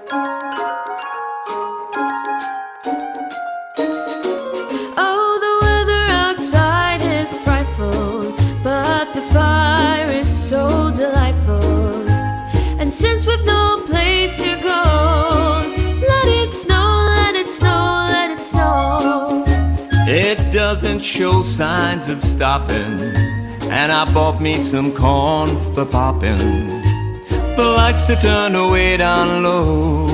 Oh, the weather outside is frightful, but the fire is so delightful. And since we've no place to go, let it snow, let it snow, let it snow. It doesn't show signs of stopping, and I bought me some corn for popping. The lights are turned way down low.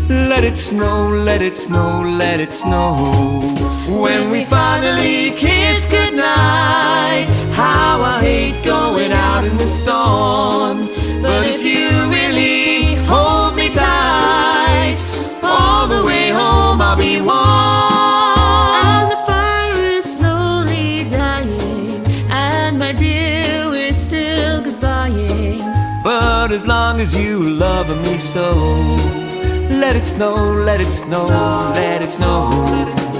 Let it snow, let it snow, let it snow. When we finally kiss goodnight, how I hate going out in the storm. But if you really hold me tight, all the way home I'll be warm. And the fire is slowly dying, and my dear, we're still goodbying. But as long as you love me so, let it snow, let it snow, let it snow, let it snow.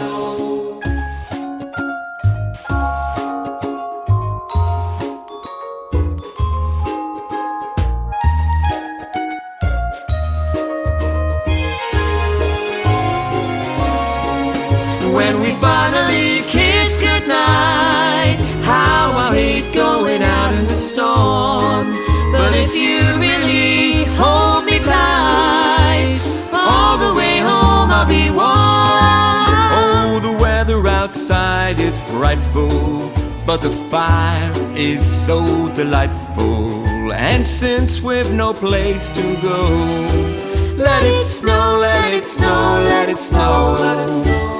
When we finally kiss goodnight, how I hate going out in the storm. But if you really hold me tight, all the way home I'll be warm. Oh, the weather outside is frightful, but the fire is so delightful. And since we've no place to go, let it snow, let it snow, let it snow, let it snow.